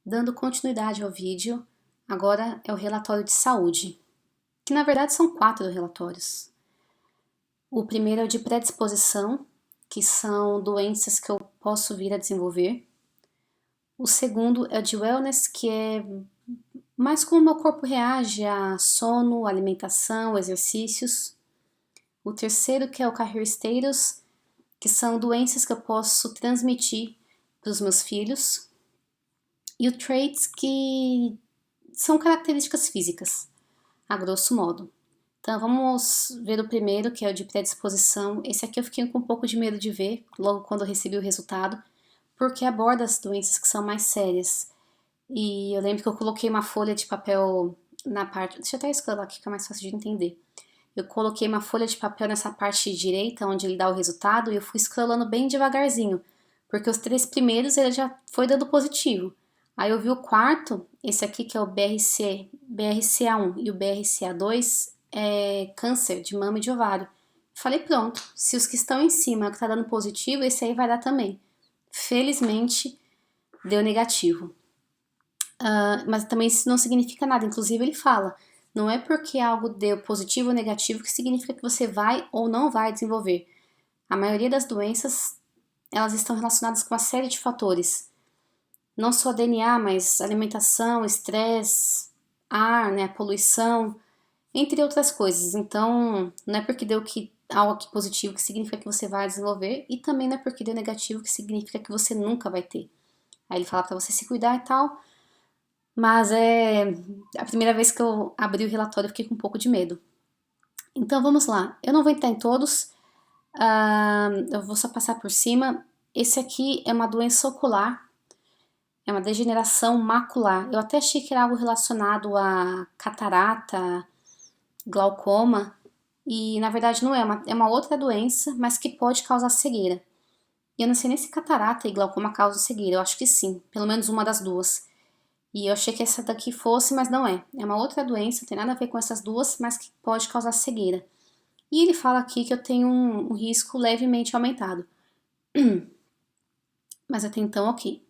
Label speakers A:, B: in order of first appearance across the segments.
A: Dando continuidade ao vídeo, agora é o relatório de saúde, que na verdade são 4 relatórios. O primeiro é o de predisposição, que são doenças que eu posso vir a desenvolver. O segundo é o de wellness, que é mais como o meu corpo reage a sono, alimentação, exercícios. O terceiro que é o career status, que são doenças que eu posso transmitir para os meus filhos. E o traits, que são características físicas, a grosso modo. Então vamos ver o primeiro, que é o de predisposição. Esse aqui eu fiquei com um pouco de medo de ver, logo quando eu recebi o resultado, porque aborda as doenças que são mais sérias. E eu lembro que eu coloquei uma folha de papel na parte... Deixa eu até escrever aqui que é mais fácil de entender. Eu coloquei uma folha de papel nessa parte direita, onde ele dá o resultado, e eu fui scrollando bem devagarzinho, porque os 3 primeiros ele já foi dando positivo. Aí eu vi o quarto, esse aqui que é o BRCA1 e o BRCA2, é câncer de mama e de ovário. Falei, pronto, se os que estão em cima é o que tá dando positivo, esse aí vai dar também. Felizmente, deu negativo. Mas também isso não significa nada, inclusive ele fala, não é porque algo deu positivo ou negativo que significa que você vai ou não vai desenvolver. A maioria das doenças, elas estão relacionadas com uma série de fatores. Não só DNA, mas alimentação, estresse, ar, né, poluição, entre outras coisas. Então, não é porque deu algo aqui positivo que significa que você vai desenvolver, e também não é porque deu negativo que significa que você nunca vai ter. Aí ele fala pra você se cuidar e tal, mas é a primeira vez que eu abri o relatório eu fiquei com um pouco de medo. Então vamos lá, eu não vou entrar em todos, eu vou só passar por cima. Esse aqui é uma doença ocular, é uma degeneração macular. Eu até achei que era algo relacionado a catarata, glaucoma, e na verdade não é, é uma outra doença, mas que pode causar cegueira. E eu não sei nem se catarata e glaucoma causam cegueira, eu acho que sim, pelo menos uma das duas. E eu achei que essa daqui fosse, mas não é. É uma outra doença, não tem nada a ver com essas duas, mas que pode causar cegueira. E ele fala aqui que eu tenho um risco levemente aumentado. Mas até então, ok.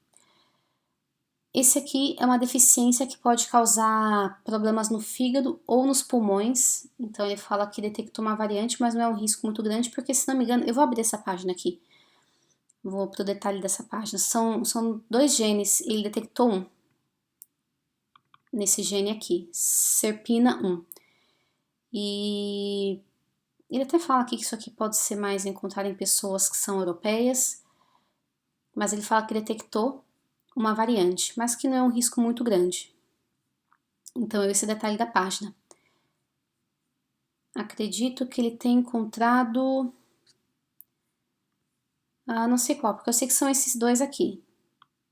A: Esse aqui é uma deficiência que pode causar problemas no fígado ou nos pulmões. Então ele fala que detectou uma variante, mas não é um risco muito grande, porque se não me engano, eu vou abrir essa página aqui. Vou pro detalhe dessa página. São 2 genes, ele detectou um. Nesse gene aqui, SERPINA1. E ele até fala aqui que isso aqui pode ser mais encontrado em pessoas que são europeias, mas ele fala que detectou uma variante, mas que não é um risco muito grande. Então, esse detalhe da página. Acredito que ele tem encontrado... não sei qual, porque eu sei que são esses 2 aqui.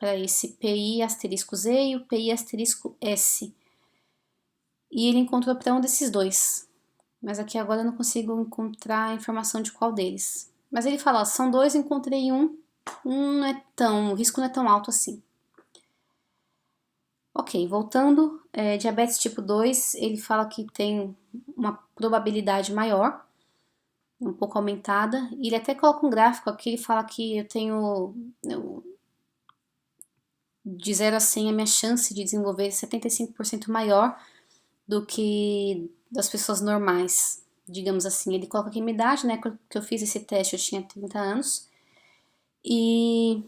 A: Para esse PI*Z e o PI*S. E ele encontrou para um desses 2. Mas aqui agora eu não consigo encontrar a informação de qual deles. Mas ele fala, ó, são 2, encontrei um não é tão, o risco não é tão alto assim. Ok, voltando, diabetes tipo 2, ele fala que tem uma probabilidade maior, um pouco aumentada, e ele até coloca um gráfico aqui, ele fala que eu tenho, de 0 a 100, a minha chance de desenvolver 75% maior do que das pessoas normais, digamos assim. Ele coloca aqui minha idade, né, que eu fiz esse teste, eu tinha 30 anos, e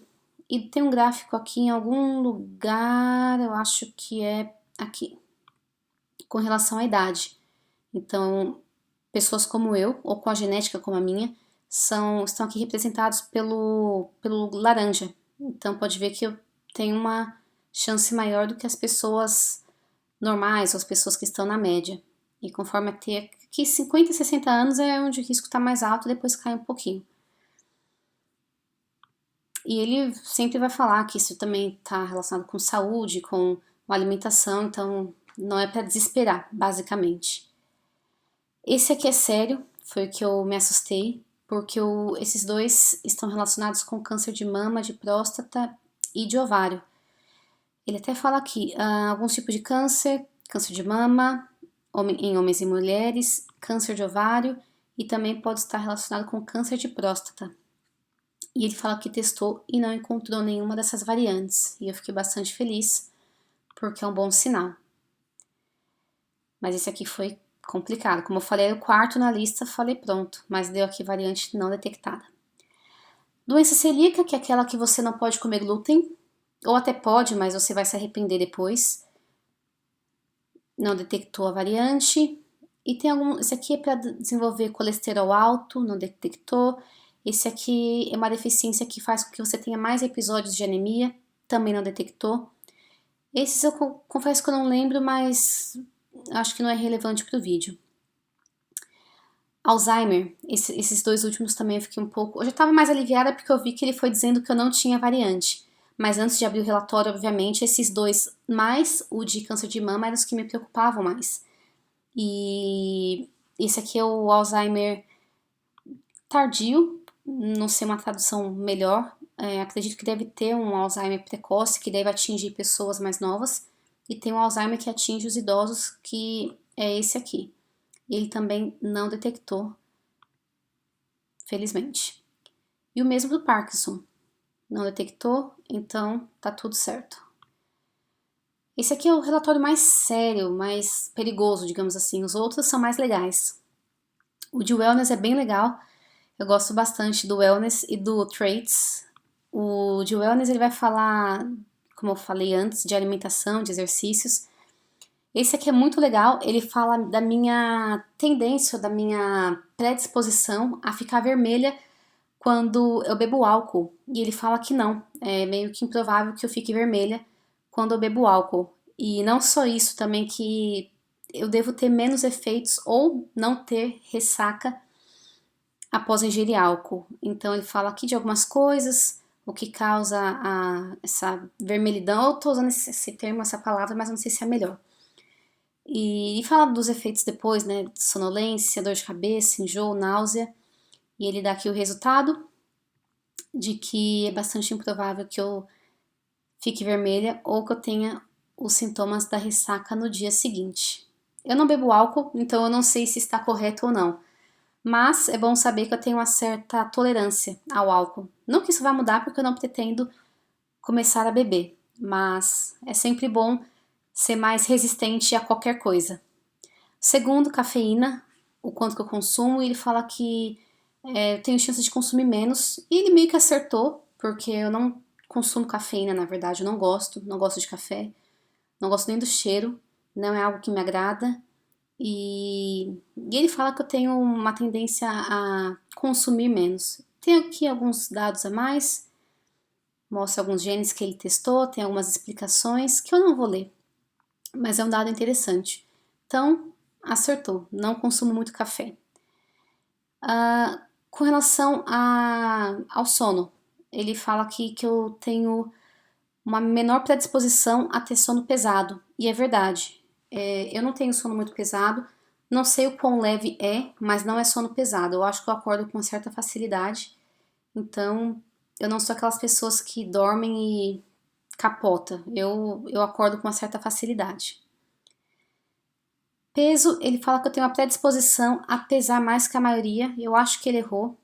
A: tem um gráfico aqui em algum lugar, eu acho que é aqui, com relação à idade. Então, pessoas como eu, ou com a genética como a minha, estão aqui representados pelo laranja. Então, pode ver que eu tenho uma chance maior do que as pessoas normais, ou as pessoas que estão na média. E conforme até aqui 50 e 60 anos é onde o risco está mais alto, depois cai um pouquinho. E ele sempre vai falar que isso também está relacionado com saúde, com alimentação, então não é para desesperar, basicamente. Esse aqui é sério, foi o que eu me assustei, porque esses 2 estão relacionados com câncer de mama, de próstata e de ovário. Ele até fala aqui, alguns tipos de câncer, câncer de mama, em homens e mulheres, câncer de ovário, e também pode estar relacionado com câncer de próstata. E ele fala que testou e não encontrou nenhuma dessas variantes. E eu fiquei bastante feliz, porque é um bom sinal. Mas esse aqui foi complicado. Como eu falei, era o quarto na lista, falei pronto, mas deu aqui variante não detectada. Doença celíaca, que é aquela que você não pode comer glúten, ou até pode, mas você vai se arrepender depois. Não detectou a variante. E tem algum. Esse aqui é para desenvolver colesterol alto, não detectou. Esse aqui é uma deficiência que faz com que você tenha mais episódios de anemia, também não detectou. Esses eu confesso que eu não lembro, mas acho que não é relevante para o vídeo. Alzheimer, esses dois últimos também eu fiquei um pouco... Eu já estava mais aliviada porque eu vi que ele foi dizendo que eu não tinha variante. Mas antes de abrir o relatório, obviamente, esses dois, mais o de câncer de mama, eram os que me preocupavam mais. E esse aqui é o Alzheimer tardio, não sei uma tradução melhor. Acredito que deve ter um Alzheimer precoce, que deve atingir pessoas mais novas. E tem um Alzheimer que atinge os idosos, que é esse aqui. Ele também não detectou, felizmente. E o mesmo do Parkinson. Não detectou, então tá tudo certo. Esse aqui é o relatório mais sério, mais perigoso, digamos assim. Os outros são mais legais. O de Wellness é bem legal. Eu gosto bastante do Wellness e do Traits. O de Wellness ele vai falar, como eu falei antes, de alimentação, de exercícios. Esse aqui é muito legal, ele fala da minha tendência, da minha predisposição a ficar vermelha quando eu bebo álcool. E ele fala que não, é meio que improvável que eu fique vermelha quando eu bebo álcool. E não só isso, também que eu devo ter menos efeitos ou não ter ressaca após ingerir álcool. Então ele fala aqui de algumas coisas, o que causa essa vermelhidão. Eu tô usando esse termo, essa palavra, mas não sei se é melhor. E fala dos efeitos depois, né? Sonolência, dor de cabeça, enjoo, náusea. E ele dá aqui o resultado de que é bastante improvável que eu fique vermelha ou que eu tenha os sintomas da ressaca no dia seguinte. Eu não bebo álcool, então eu não sei se está correto ou não. Mas é bom saber que eu tenho uma certa tolerância ao álcool. Não que isso vá mudar porque eu não pretendo começar a beber, mas é sempre bom ser mais resistente a qualquer coisa. Segundo, cafeína, o quanto que eu consumo, e ele fala que eu tenho chance de consumir menos, e ele meio que acertou, porque eu não consumo cafeína, na verdade, eu não gosto de café, não gosto nem do cheiro, não é algo que me agrada, e ele fala que eu tenho uma tendência a consumir menos. Tem aqui alguns dados a mais, mostra alguns genes que ele testou, tem algumas explicações que eu não vou ler, mas é um dado interessante. Então, acertou, não consumo muito café. Com relação ao sono, ele fala aqui que eu tenho uma menor predisposição a ter sono pesado, e é verdade. Eu não tenho sono muito pesado, não sei o quão leve é, mas não é sono pesado. Eu acho que eu acordo com uma certa facilidade, então eu não sou aquelas pessoas que dormem e capota. Eu acordo com uma certa facilidade. Peso, ele fala que eu tenho uma predisposição a pesar mais que a maioria. Eu acho que ele errou,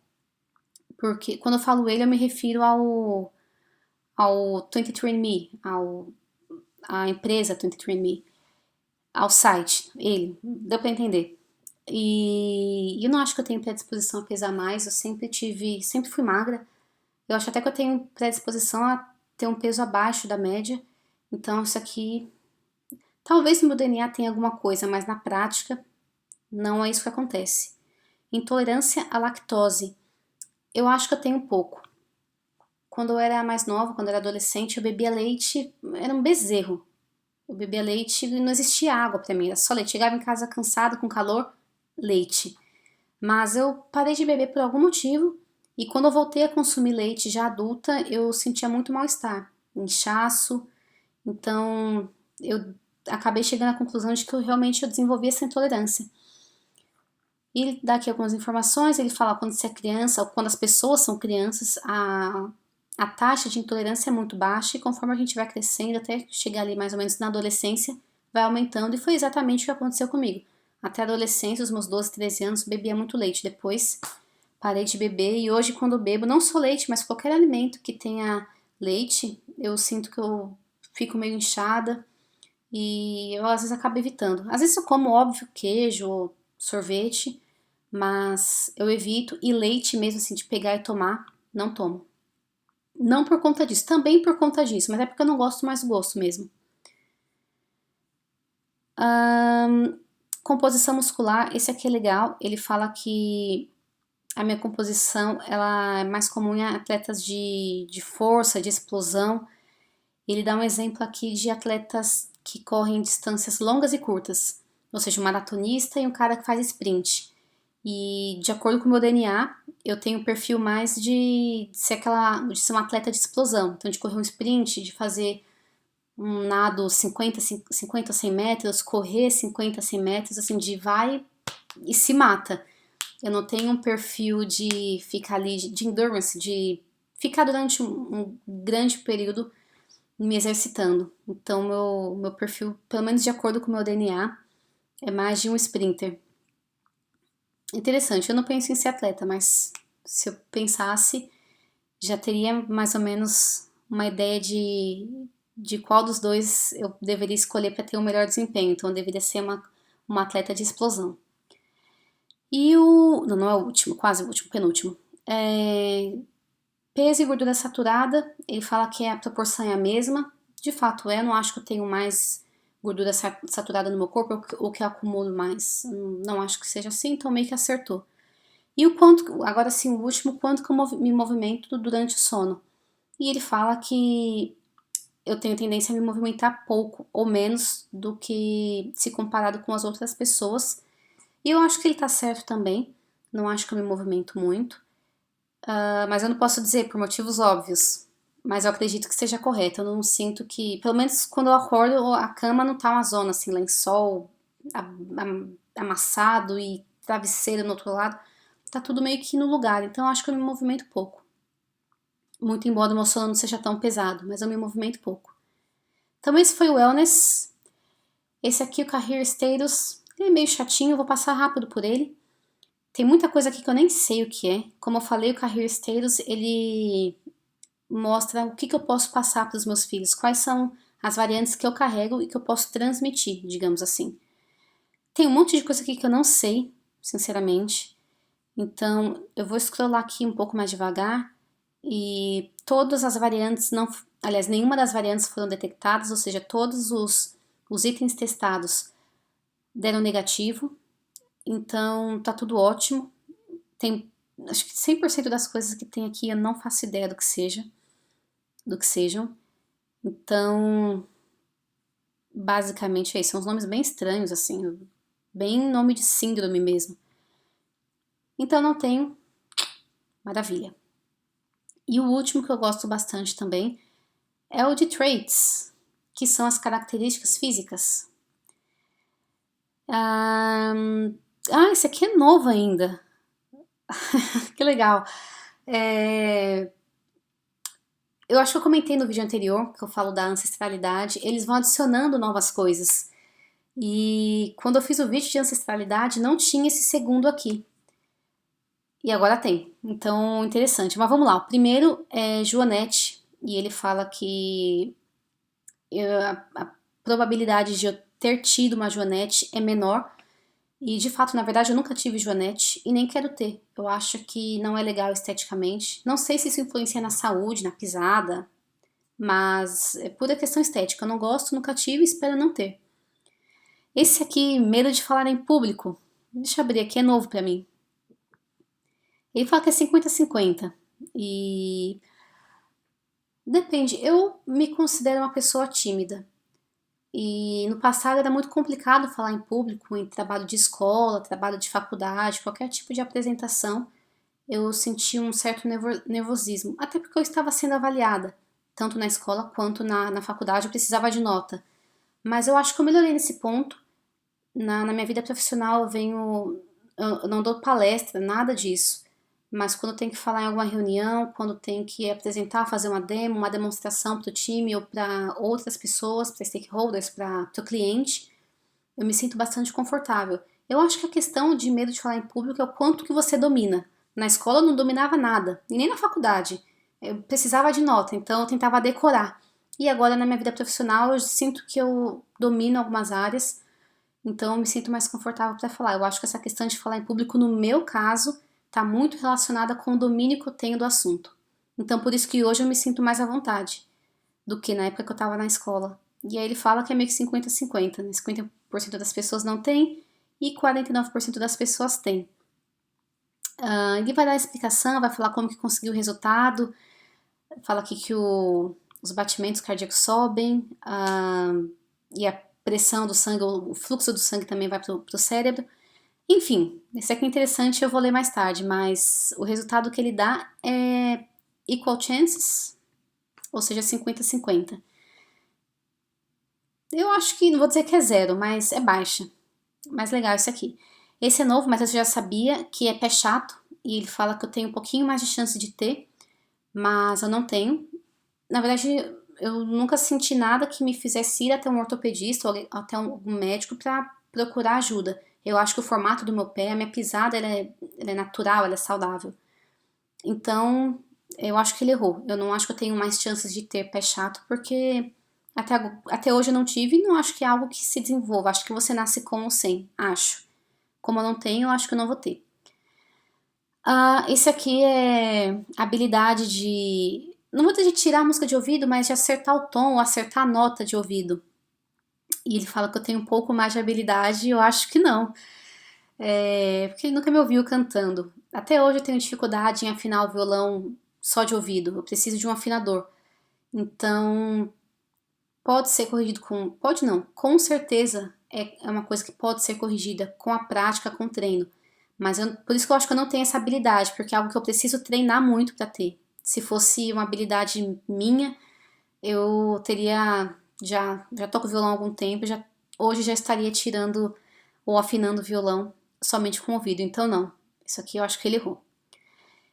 A: porque quando eu falo ele, eu me refiro ao 23andMe, à empresa 23andMe, ao site, ele, deu pra entender. E eu não acho que eu tenho predisposição a pesar mais, eu sempre fui magra. Eu acho até que eu tenho predisposição a ter um peso abaixo da média, então isso aqui, talvez no meu DNA tenha alguma coisa, mas na prática não é isso que acontece. Intolerância à lactose. Eu acho que eu tenho um pouco. Quando eu era mais nova, quando eu era adolescente, eu bebia leite, era um bezerro. Eu bebia leite e não existia água pra mim, era só leite. Chegava em casa cansada, com calor, leite. Mas eu parei de beber por algum motivo e quando eu voltei a consumir leite já adulta, eu sentia muito mal-estar, inchaço. Então eu acabei chegando à conclusão de que eu realmente desenvolvi essa intolerância. E ele dá aqui algumas informações, ele fala quando você é criança, ou quando as pessoas são crianças, a taxa de intolerância é muito baixa e conforme a gente vai crescendo, até chegar ali mais ou menos na adolescência, vai aumentando e foi exatamente o que aconteceu comigo. Até a adolescência, os meus 12, 13 anos, bebia muito leite. Depois parei de beber e hoje quando eu bebo, não só leite, mas qualquer alimento que tenha leite, eu sinto que eu fico meio inchada e eu às vezes acabo evitando. Às vezes eu como, óbvio, queijo ou sorvete, mas eu evito, e leite mesmo assim de pegar e tomar, não tomo. Não por conta disso, também por conta disso, mas é porque eu não gosto mais do gosto mesmo. Composição muscular, esse aqui é legal, ele fala que a minha composição ela é mais comum em atletas de força, de explosão. Ele dá um exemplo aqui de atletas que correm distâncias longas e curtas, ou seja, um maratonista e um cara que faz sprint. E de acordo com o meu DNA, eu tenho um perfil mais de ser um atleta de explosão, então de correr um sprint, de fazer um nado 50 a 100 metros, correr 50 a 100 metros, assim, de vai e se mata. Eu não tenho um perfil de ficar ali, de endurance, de ficar durante um grande período me exercitando. Então, meu perfil, pelo menos de acordo com o meu DNA, é mais de um sprinter. Interessante, eu não penso em ser atleta, mas se eu pensasse, já teria mais ou menos uma ideia de qual dos dois eu deveria escolher para ter um melhor desempenho. Então, eu deveria ser uma atleta de explosão. E não é o último, quase o último, penúltimo. Peso e gordura saturada, ele fala que a proporção é a mesma. De fato é, não acho que eu tenho mais gordura saturada no meu corpo ou que eu acumulo mais. Não acho que seja assim, então meio que acertou. E o quanto, agora sim, o último, quanto que eu me movimento durante o sono. E ele fala que eu tenho tendência a me movimentar pouco ou menos do que se comparado com as outras pessoas. E eu acho que ele tá certo também. Não acho que eu me movimento muito. Mas eu não posso dizer por motivos óbvios. Mas eu acredito que seja correto. Eu não sinto que, pelo menos quando eu acordo, a cama não tá uma zona assim, lençol amassado e travesseiro no outro lado. Tá tudo meio que no lugar. Então eu acho que eu me movimento pouco. Muito embora o meu sono não seja tão pesado, mas eu me movimento pouco. Então esse foi o Wellness. Esse aqui, o Career Status, ele é meio chatinho, eu vou passar rápido por ele. Tem muita coisa aqui que eu nem sei o que é. Como eu falei, o Career Status, ele mostra o que eu posso passar para os meus filhos, quais são as variantes que eu carrego e que eu posso transmitir, digamos assim. Tem um monte de coisa aqui que eu não sei, sinceramente. Então, eu vou scrollar aqui um pouco mais devagar e todas as variantes não... Aliás, nenhuma das variantes foram detectadas, ou seja, todos os itens testados deram negativo. Então, tá tudo ótimo. Tem, acho que 100% das coisas que tem aqui eu não faço ideia do que sejam. Então, basicamente é isso. São uns nomes bem estranhos, assim, bem nome de síndrome mesmo. Então, não tenho. Maravilha. E o último que eu gosto bastante também é o de traits, que são as características físicas. Esse aqui é novo ainda. Que legal. Eu acho que eu comentei no vídeo anterior, que eu falo da ancestralidade, eles vão adicionando novas coisas. E quando eu fiz o vídeo de ancestralidade, não tinha esse segundo aqui. E agora tem. Então, interessante. Mas vamos lá. O primeiro é Joanete, e ele fala que a probabilidade de eu ter tido uma Joanete é menor. E de fato, na verdade, eu nunca tive Joanete e nem quero ter. Eu acho que não é legal esteticamente. Não sei se isso influencia na saúde, na pisada, mas é pura questão estética. Eu não gosto, nunca tive e espero não ter. Esse aqui, medo de falar em público. Deixa eu abrir aqui, é novo pra mim. Ele fala que é 50-50. E depende, eu me considero uma pessoa tímida. E no passado era muito complicado falar em público, em trabalho de escola, trabalho de faculdade, qualquer tipo de apresentação. Eu sentia um certo nervosismo, até porque eu estava sendo avaliada, tanto na escola quanto na faculdade, eu precisava de nota. Mas eu acho que eu melhorei nesse ponto. Na minha vida profissional eu não dou palestra, nada disso. Mas quando eu tenho que falar em alguma reunião, quando eu tenho que apresentar, fazer uma demo, uma demonstração para o time ou para outras pessoas, para stakeholders, para o cliente, eu me sinto bastante confortável. Eu acho que a questão de medo de falar em público é o quanto que você domina. Na escola eu não dominava nada, e nem na faculdade. Eu precisava de nota, então eu tentava decorar. E agora na minha vida profissional eu sinto que eu domino algumas áreas, então eu me sinto mais confortável para falar. Eu acho que essa questão de falar em público, no meu caso, está muito relacionada com o domínio que eu tenho do assunto. Então por isso que hoje eu me sinto mais à vontade do que na época que eu estava na escola. E aí ele fala que é meio que 50-50, né? 50% das pessoas não tem e 49% das pessoas têm. Ele vai dar a explicação, vai falar como que conseguiu o resultado, fala aqui que os batimentos cardíacos sobem e a pressão do sangue, o fluxo do sangue também vai para o cérebro. Enfim, esse aqui é interessante, eu vou ler mais tarde, mas o resultado que ele dá é equal chances, ou seja, 50-50. Eu acho que, não vou dizer que é zero, mas é baixa. Mais legal esse aqui. Esse é novo, mas eu já sabia que é pé chato, e ele fala que eu tenho um pouquinho mais de chance de ter, mas eu não tenho. Na verdade, eu nunca senti nada que me fizesse ir até um ortopedista ou até um médico para procurar ajuda. Eu acho que o formato do meu pé, a minha pisada, ela é natural, ela é saudável. Então, eu acho que ele errou. Eu não acho que eu tenho mais chances de ter pé chato, porque até hoje eu não tive e não acho que é algo que se desenvolva. Acho que você nasce com ou sem, acho. Como eu não tenho, eu acho que eu não vou ter. Esse aqui é habilidade de... Não vou dizer de tirar a música de ouvido, mas de acertar o tom ou acertar a nota de ouvido. E ele fala que eu tenho um pouco mais de habilidade e eu acho que não. Porque ele nunca me ouviu cantando. Até hoje eu tenho dificuldade em afinar o violão só de ouvido. Eu preciso de um afinador. Então, pode ser corrigido com... Pode não, com certeza é uma coisa que pode ser corrigida com a prática, com o treino. Mas por isso que eu acho que eu não tenho essa habilidade, porque é algo que eu preciso treinar muito para ter. Se fosse uma habilidade minha, eu teria... Já toco violão há algum tempo, hoje já estaria tirando ou afinando o violão somente com o ouvido. Então não, isso aqui eu acho que ele errou.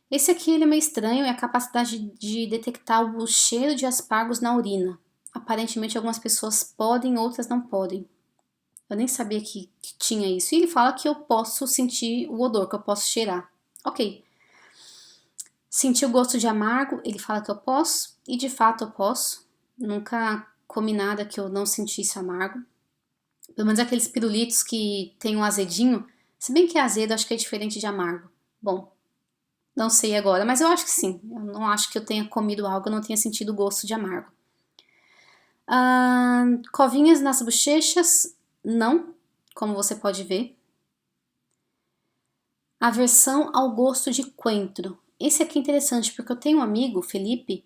A: Esse aqui ele é meio estranho, é a capacidade de detectar o cheiro de aspargos na urina. Aparentemente algumas pessoas podem, outras não podem. Eu nem sabia que tinha isso. E ele fala que eu posso sentir o odor, que eu posso cheirar. Ok. Sentir o gosto de amargo, ele fala que eu posso. E de fato eu posso. Nunca comi nada que eu não sentisse amargo. Pelo menos aqueles pirulitos que tem um azedinho. Se bem que azedo, acho que é diferente de amargo. Bom, não sei agora, mas eu acho que sim. Eu não acho que eu tenha comido algo, eu não tenha sentido o gosto de amargo. Covinhas nas bochechas, não, como você pode ver. Aversão ao gosto de coentro. Esse aqui é interessante, porque eu tenho um amigo, Felipe,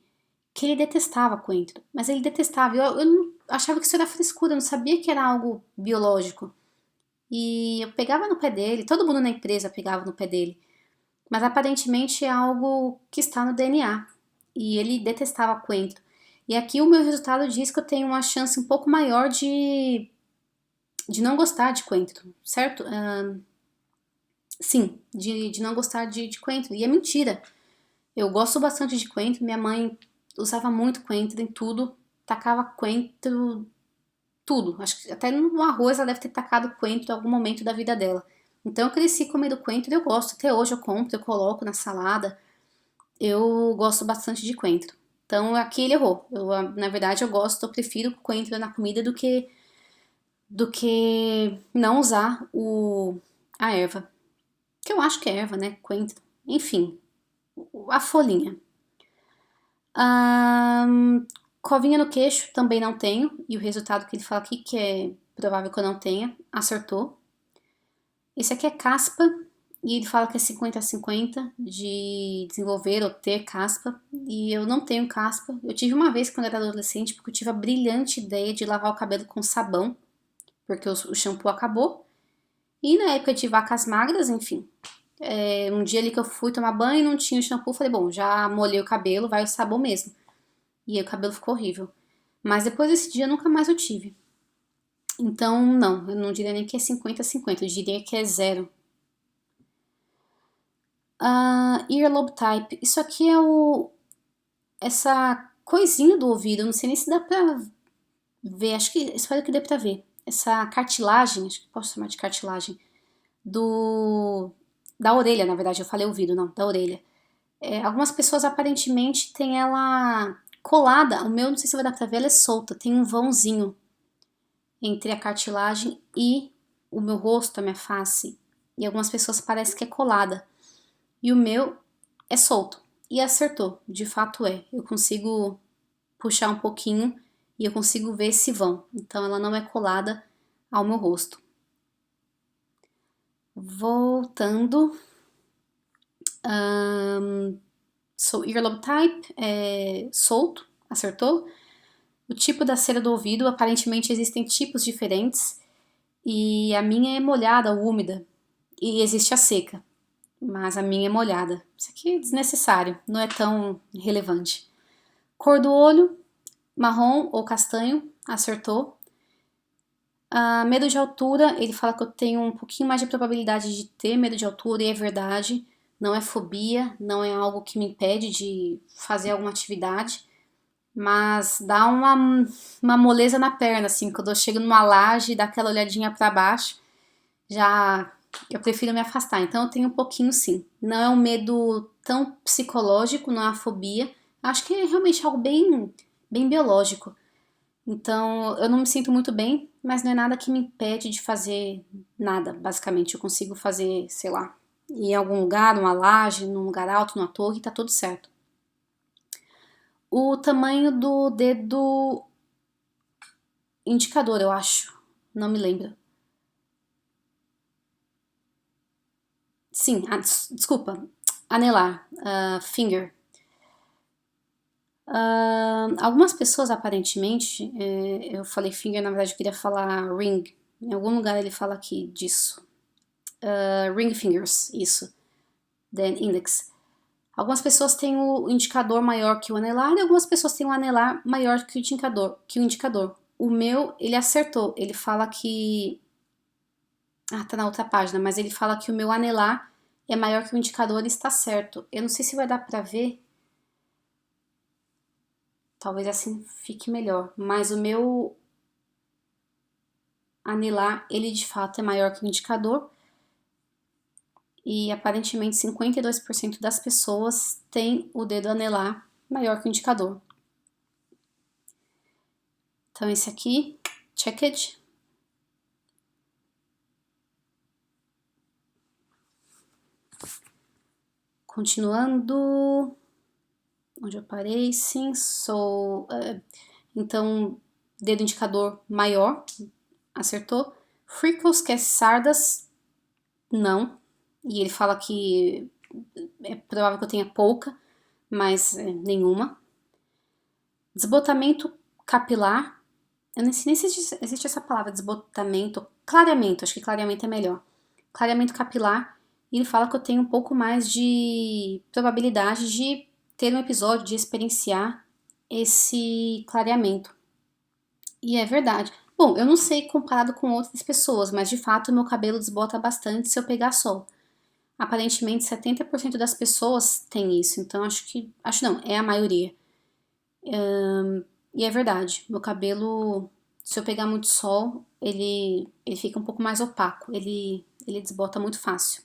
A: que ele detestava coentro. Mas ele detestava, eu não, achava que isso era frescura, eu não sabia que era algo biológico. E eu pegava no pé dele, todo mundo na empresa pegava no pé dele. Mas aparentemente é algo que está no DNA. E ele detestava coentro. E aqui o meu resultado diz que eu tenho uma chance um pouco maior de não gostar de coentro, certo? Sim, de não gostar de coentro. E é mentira. Eu gosto bastante de coentro. Minha mãe usava muito coentro em tudo. Tacava coentro, tudo. Acho que até no arroz ela deve ter tacado coentro em algum momento da vida dela. Então eu cresci comendo coentro e eu gosto. Até hoje eu compro, eu coloco na salada. Eu gosto bastante de coentro. Então aqui ele errou. Na verdade eu prefiro coentro na comida do que não usar a erva. Que eu acho que é erva, né? Coentro. Enfim, a folhinha. Covinha no queixo também não tenho. E o resultado que ele fala aqui, que é provável que eu não tenha, acertou. Esse aqui é caspa. E ele fala que é 50-50 de desenvolver ou ter caspa. E eu não tenho caspa. Eu tive uma vez quando eu era adolescente, porque eu tive a brilhante ideia de lavar o cabelo com sabão. Porque o shampoo acabou. E na época de vacas magras, enfim. Um dia ali que eu fui tomar banho e não tinha o shampoo, falei, bom, já molhei o cabelo, vai o sabão mesmo. E aí o cabelo ficou horrível. Mas depois desse dia nunca mais eu tive. Então, não, eu não diria nem que é 50-50, eu diria que é zero. Earlobe type. Isso aqui é essa coisinha do ouvido, eu não sei nem se dá pra ver, espero que dê pra ver. Essa cartilagem, acho que posso chamar de cartilagem, da orelha, na verdade, eu falei ouvido, não, da orelha. Algumas pessoas aparentemente têm ela colada, o meu, não sei se vai dar pra ver, ela é solta, tem um vãozinho entre a cartilagem e o meu rosto, a minha face. E algumas pessoas parece que é colada. E o meu é solto. E acertou, de fato é. Eu consigo puxar um pouquinho e eu consigo ver esse vão. Então ela não é colada ao meu rosto. Voltando. So, earlobe type é solto, acertou. O tipo da cera do ouvido, aparentemente existem tipos diferentes. E a minha é molhada ou úmida. E existe a seca. Mas a minha é molhada. Isso aqui é desnecessário, não é tão relevante. Cor do olho, marrom ou castanho, acertou. Medo de altura, ele fala que eu tenho um pouquinho mais de probabilidade de ter medo de altura, e é verdade. Não é fobia, não é algo que me impede de fazer alguma atividade, mas dá uma moleza na perna, assim, quando eu chego numa laje e dá aquela olhadinha para baixo, já eu prefiro me afastar. Então eu tenho um pouquinho sim. Não é um medo tão psicológico, não é uma fobia. Acho que é realmente algo bem biológico. Então eu não me sinto muito bem, mas não é nada que me impede de fazer nada, basicamente. Eu consigo fazer, sei lá, ir em algum lugar, numa laje, num lugar alto, numa torre, tá tudo certo. O tamanho do dedo indicador, eu acho. Não me lembro. Sim, desculpa. Anelar, finger. Algumas pessoas, aparentemente, eu falei finger, na verdade eu queria falar ring. Em algum lugar ele fala aqui disso. Ring fingers, isso. Then index. Algumas pessoas têm o indicador maior que o anelar e algumas pessoas têm o anelar maior que o indicador. O meu, ele acertou. Ele fala que... tá na outra página, mas ele fala que o meu anelar é maior que o indicador e está certo. Eu não sei se vai dar pra ver. Talvez assim fique melhor. Mas o meu anelar, ele de fato é maior que o indicador. E aparentemente 52% das pessoas têm o dedo anelar maior que o indicador. Então esse aqui, checked. Continuando, onde eu parei, sim, então, dedo indicador maior, acertou. Freckles, que é sardas, não. E ele fala que é provável que eu tenha pouca, mas nenhuma. Desbotamento capilar, eu nem sei nem se existe essa palavra, desbotamento, clareamento, acho que clareamento é melhor. Clareamento capilar, e ele fala que eu tenho um pouco mais de probabilidade de ter um episódio, de experienciar esse clareamento. E é verdade. Bom, eu não sei comparado com outras pessoas, mas de fato o meu cabelo desbota bastante se eu pegar sol. Aparentemente 70% das pessoas têm isso, então acho não, é a maioria. E é verdade, meu cabelo, se eu pegar muito sol, ele fica um pouco mais opaco, ele desbota muito fácil.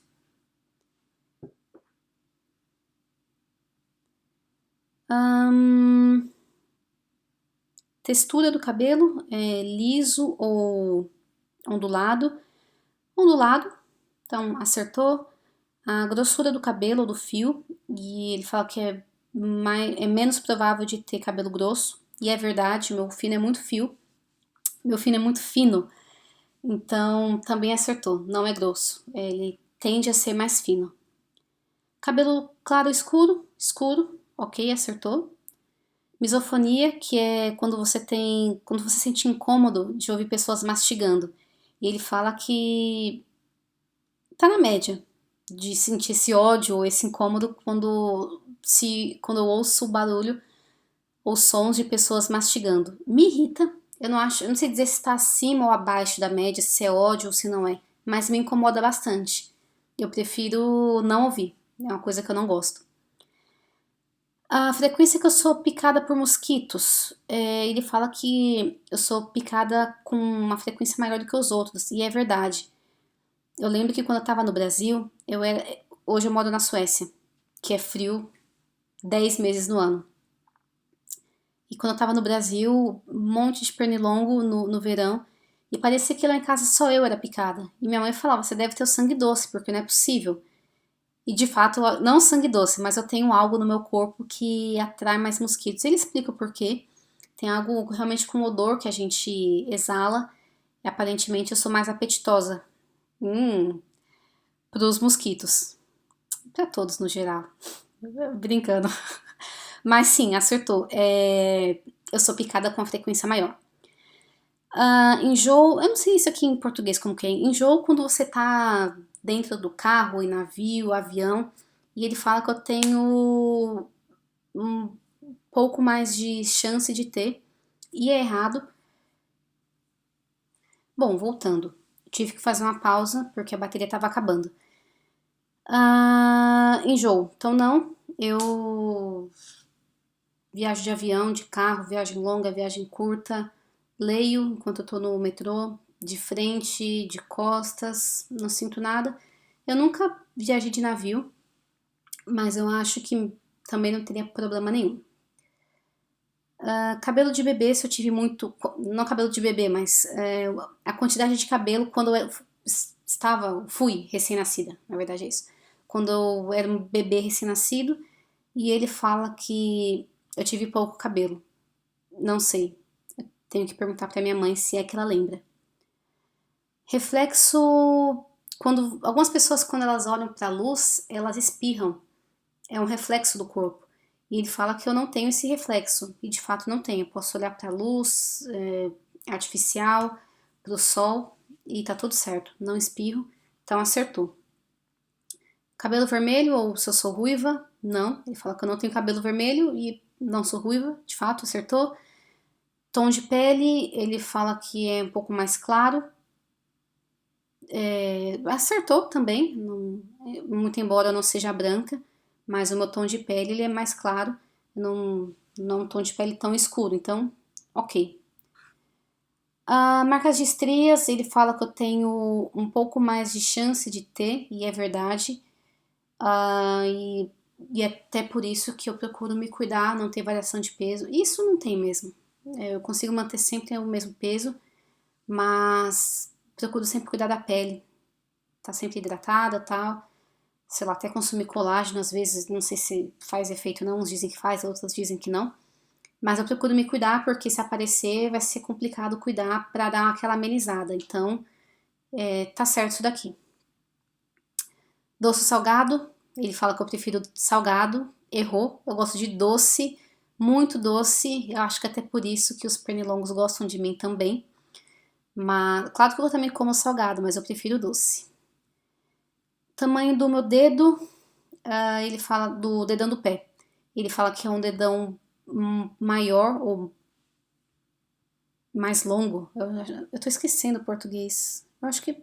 A: Textura do cabelo, liso ou ondulado? Ondulado, então acertou. A grossura do cabelo ou do fio, e ele fala que é menos provável de ter cabelo grosso, e é verdade, meu fino é muito fino, então também acertou, não é grosso, ele tende a ser mais fino. Cabelo claro ou escuro? Escuro, ok, acertou. Misofonia, que é quando você se sente incômodo de ouvir pessoas mastigando, e ele fala que tá na média de sentir esse ódio ou esse incômodo quando eu ouço o barulho ou sons de pessoas mastigando. Me irrita. Eu não sei dizer se está acima ou abaixo da média, se é ódio ou se não é, mas me incomoda bastante. Eu prefiro não ouvir. É uma coisa que eu não gosto. A frequência que eu sou picada por mosquitos, ele fala que eu sou picada com uma frequência maior do que os outros, e é verdade. Eu lembro que quando eu tava no Brasil, hoje eu moro na Suécia, que é frio 10 meses no ano. E quando eu tava no Brasil, um monte de pernilongo no verão. E parecia que lá em casa só eu era picada. E minha mãe falava, você deve ter o sangue doce, porque não é possível. E de fato, não sangue doce, mas eu tenho algo no meu corpo que atrai mais mosquitos. Ele explica o porquê. Tem algo realmente com odor que a gente exala. E aparentemente eu sou mais apetitosa. Para os mosquitos. Para todos no geral. Brincando. Mas sim, acertou. Eu sou picada com frequência maior. Enjoo, eu não sei isso aqui em português como que é. Enjoo quando você tá dentro do carro, em navio, avião, e ele fala que eu tenho um pouco mais de chance de ter, e é errado. Bom, voltando, tive que fazer uma pausa porque a bateria estava acabando. Enjoo, então não, eu viajo de avião, de carro, viagem longa, viagem curta, leio enquanto eu tô no metrô, de frente, de costas, não sinto nada. Eu nunca viajei de navio, mas eu acho que também não teria problema nenhum. Cabelo de bebê, se eu tive muito. Não cabelo de bebê, mas a quantidade de cabelo quando eu fui recém-nascida, na verdade é isso. Quando eu era um bebê recém-nascido, e ele fala que eu tive pouco cabelo. Não sei. Eu tenho que perguntar pra minha mãe se é que ela lembra. Reflexo. Algumas pessoas, quando elas olham pra luz, elas espirram. É um reflexo do corpo. E ele fala que eu não tenho esse reflexo. E de fato não tenho. Eu posso olhar pra luz artificial, pro sol, e tá tudo certo. Não espirro. Então acertou. Cabelo vermelho, ou se eu sou ruiva? Não. Ele fala que eu não tenho cabelo vermelho e não sou ruiva. De fato, acertou. Tom de pele, ele fala que é um pouco mais claro. Acertou também, muito embora eu não seja branca, mas o meu tom de pele ele é mais claro, não um tom de pele tão escuro, então, ok. Marcas de estrias, ele fala que eu tenho um pouco mais de chance de ter, e é verdade, e até por isso que eu procuro me cuidar, não ter variação de peso. Isso não tem mesmo, eu consigo manter sempre o mesmo peso, mas procuro sempre cuidar da pele, tá sempre hidratada e tal. Sei lá, até consumir colágeno às vezes, não sei se faz efeito ou não, uns dizem que faz, outros dizem que não. Mas eu procuro me cuidar porque se aparecer vai ser complicado cuidar pra dar aquela amenizada. Então, tá certo isso daqui. Doce ou salgado, ele fala que eu prefiro salgado, errou. Eu gosto de doce, muito doce. Eu acho que até por isso que os pernilongos gostam de mim também. Mas, claro que eu também como salgado, mas eu prefiro doce. Tamanho do meu dedo, ele fala do dedão do pé. Ele fala que é um dedão maior ou mais longo. Eu tô esquecendo o português. Eu acho que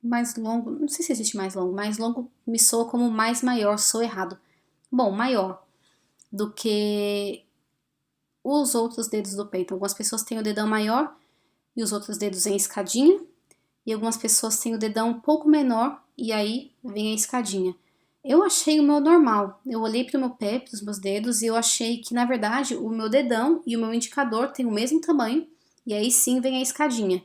A: mais longo, não sei se existe mais longo. Mais longo me soa como mais maior, sou errado. Bom, maior do que os outros dedos do pé. Então, algumas pessoas têm o dedão maior e os outros dedos em escadinha. E algumas pessoas têm o dedão um pouco menor e aí vem a escadinha. Eu achei o meu normal. Eu olhei para o meu pé, para os meus dedos, e eu achei que, na verdade, o meu dedão e o meu indicador têm o mesmo tamanho, e aí sim vem a escadinha.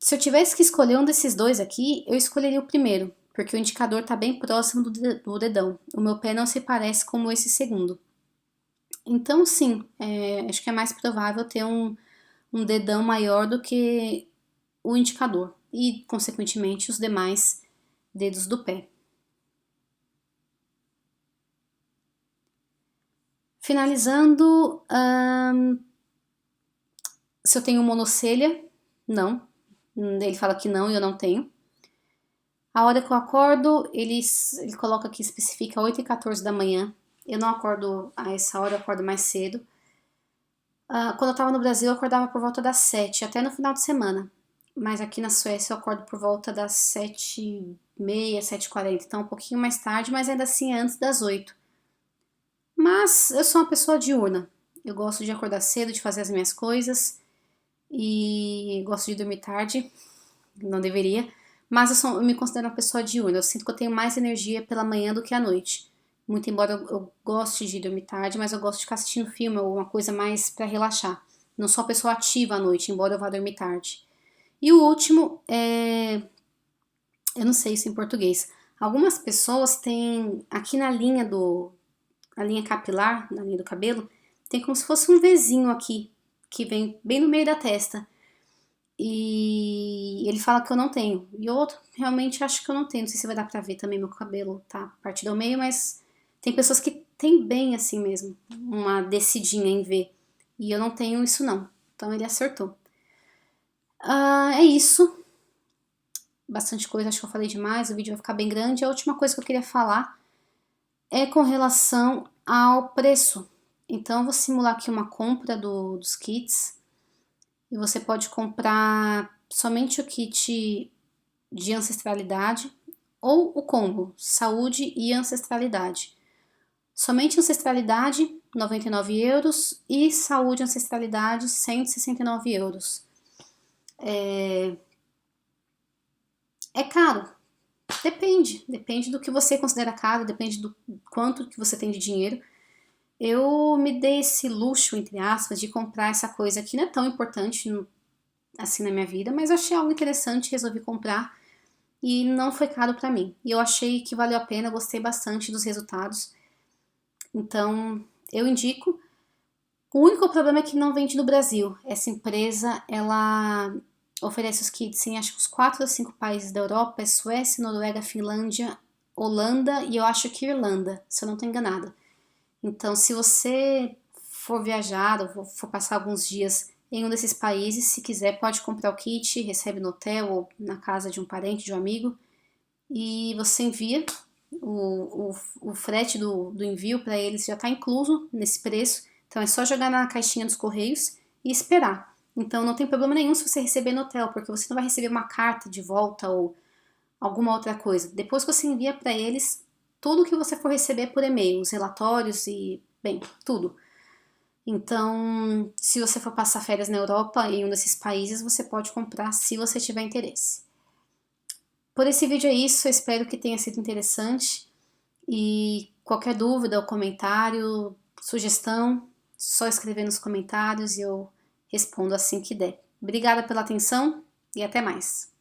A: Se eu tivesse que escolher um desses dois aqui, eu escolheria o primeiro, porque o indicador está bem próximo do dedão. O meu pé não se parece como esse segundo. Então, sim, acho que é mais provável ter um dedão maior do que o indicador e, consequentemente, os demais dedos do pé. Finalizando, se eu tenho monocelha, não. Ele fala que não e eu não tenho. A hora que eu acordo, ele coloca aqui, especifica 8h14 da manhã. Eu não acordo a essa hora, eu acordo mais cedo. Quando eu tava no Brasil, eu acordava por volta das 7, até no final de semana. Mas aqui na Suécia eu acordo por volta das 7h30, 7h40. Então um pouquinho mais tarde, mas ainda assim antes das 8. Mas eu sou uma pessoa diurna. Eu gosto de acordar cedo, de fazer as minhas coisas. E gosto de dormir tarde. Não deveria. Mas eu me considero uma pessoa diurna. Eu sinto que eu tenho mais energia pela manhã do que à noite. muito embora eu goste de dormir tarde, mas eu gosto de ficar assistindo filme ou uma coisa mais para relaxar. Não sou uma pessoa ativa à noite, embora eu vá dormir tarde. E o último é, eu não sei isso em português. Algumas pessoas têm aqui na linha a linha capilar, na linha do cabelo, tem como se fosse um Vzinho aqui, que vem bem no meio da testa. E ele fala que eu não tenho. E outro, realmente acho que eu não tenho. Não sei se vai dar pra ver também meu cabelo, tá partido ao meio, mas tem pessoas que têm bem assim mesmo, uma descidinha em V. E eu não tenho isso não. Então ele acertou. É isso. Bastante coisa, acho que eu falei demais, o vídeo vai ficar bem grande. A última coisa que eu queria falar é com relação ao preço. Então eu vou simular aqui uma compra dos kits. E você pode comprar somente o kit de ancestralidade ou o combo saúde e ancestralidade. Somente ancestralidade, 99 euros, e saúde e ancestralidade, 169 euros. É caro? Depende do que você considera caro, depende do quanto que você tem de dinheiro. Eu me dei esse luxo, entre aspas, de comprar essa coisa que não é tão importante assim na minha vida, mas eu achei algo interessante, resolvi comprar e não foi caro pra mim. E eu achei que valeu a pena, gostei bastante dos resultados. Então, eu indico. O único problema é que não vende no Brasil. Essa empresa, ela oferece os kits em acho que os 4 ou 5 países da Europa, é Suécia, Noruega, Finlândia, Holanda e eu acho que Irlanda, se eu não estou enganada. Então, se você for viajar ou for passar alguns dias em um desses países, se quiser, pode comprar o kit, recebe no hotel ou na casa de um parente, de um amigo, e você envia. O frete do envio para eles já está incluso nesse preço, então é só jogar na caixinha dos correios e esperar. Então não tem problema nenhum se você receber no hotel, porque você não vai receber uma carta de volta ou alguma outra coisa. Depois que você envia para eles, tudo que você for receber por e-mail, os relatórios e, bem, tudo. Então, se você for passar férias na Europa, em um desses países, você pode comprar se você tiver interesse. Por esse vídeo é isso, eu espero que tenha sido interessante e qualquer dúvida ou comentário, sugestão, só escrever nos comentários e eu respondo assim que der. Obrigada pela atenção e até mais.